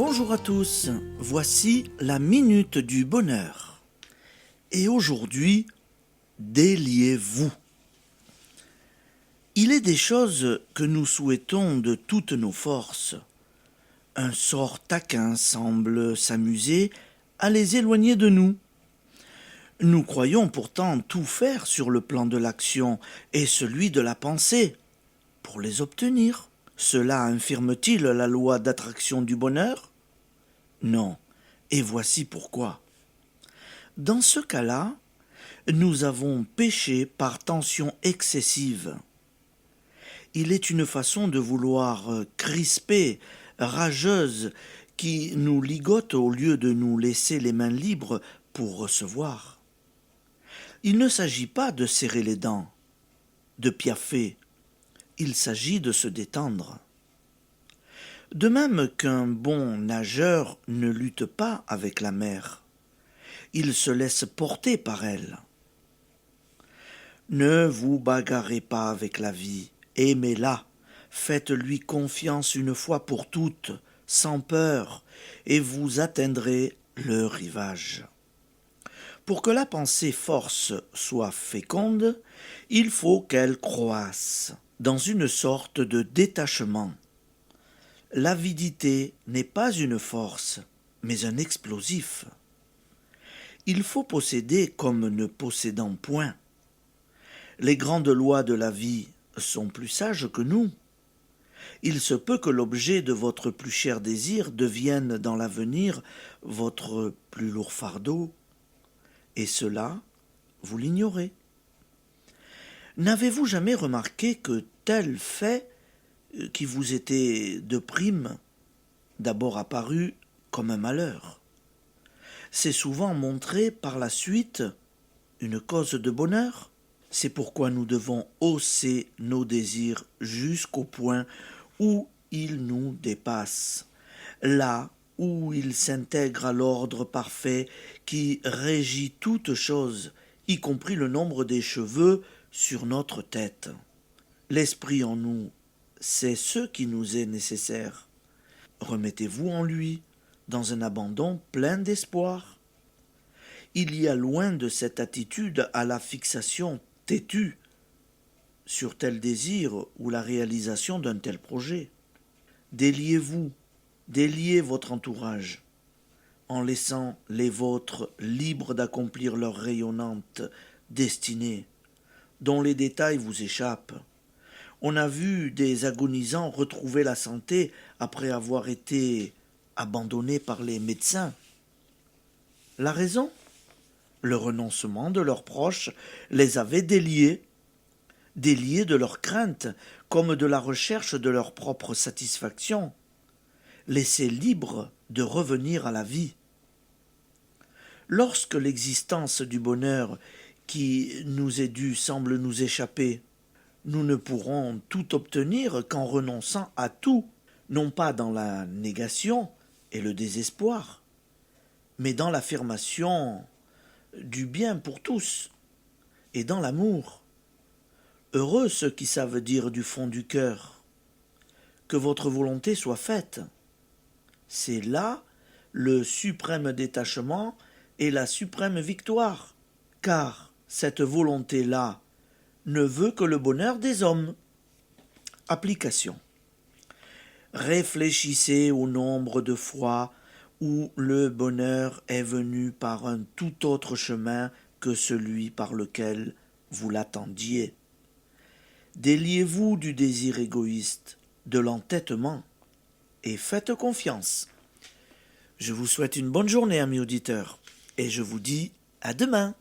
Bonjour à tous, voici la minute du bonheur. Et aujourd'hui, déliez-vous. Il est des choses que nous souhaitons de toutes nos forces. Un sort taquin semble s'amuser à les éloigner de nous. Nous croyons pourtant tout faire sur le plan de l'action et celui de la pensée pour les obtenir. Cela infirme-t-il la loi d'attraction du bonheur? Non, et voici pourquoi. Dans ce cas-là, nous avons péché par tension excessive. Il est une façon de vouloir crispée, rageuse, qui nous ligote au lieu de nous laisser les mains libres pour recevoir. Il ne s'agit pas de serrer les dents, de piaffer, il s'agit de se détendre. De même qu'un bon nageur ne lutte pas avec la mer, il se laisse porter par elle. Ne vous bagarrez pas avec la vie, aimez-la, faites-lui confiance une fois pour toutes, sans peur, et vous atteindrez le rivage. Pour que la pensée force soit féconde, il faut qu'elle croisse dans une sorte de détachement. L'avidité n'est pas une force, mais un explosif. Il faut posséder comme ne possédant point. Les grandes lois de la vie sont plus sages que nous. Il se peut que l'objet de votre plus cher désir devienne dans l'avenir votre plus lourd fardeau, et cela, vous l'ignorez. N'avez-vous jamais remarqué que tel fait qui vous était de prime d'abord apparu comme un malheur s'est souvent montré par la suite une cause de bonheur? C'est pourquoi nous devons hausser nos désirs jusqu'au point où ils nous dépassent, là où ils s'intègrent à l'ordre parfait qui régit toute chose, y compris le nombre des cheveux sur notre tête. L'esprit en nous, c'est ce qui nous est nécessaire. Remettez-vous en lui, dans un abandon plein d'espoir. Il y a loin de cette attitude à la fixation têtue sur tel désir ou la réalisation d'un tel projet. Déliez-vous, déliez votre entourage, en laissant les vôtres libres d'accomplir leur rayonnante destinée, dont les détails vous échappent. On a vu des agonisants retrouver la santé après avoir été abandonnés par les médecins. La raison? Le renoncement de leurs proches les avait déliés de leurs craintes comme de la recherche de leur propre satisfaction, laissés libres de revenir à la vie. Lorsque l'existence du bonheur qui nous est due semble nous échapper, nous ne pourrons tout obtenir qu'en renonçant à tout, non pas dans la négation et le désespoir, mais dans l'affirmation du bien pour tous et dans l'amour. Heureux ceux qui savent dire du fond du cœur que votre volonté soit faite. C'est là le suprême détachement et la suprême victoire, car cette volonté-là ne veut que le bonheur des hommes. Application. Réfléchissez au nombre de fois où le bonheur est venu par un tout autre chemin que celui par lequel vous l'attendiez. Déliez-vous du désir égoïste, de l'entêtement, et faites confiance. Je vous souhaite une bonne journée, amis auditeurs, et je vous dis à demain.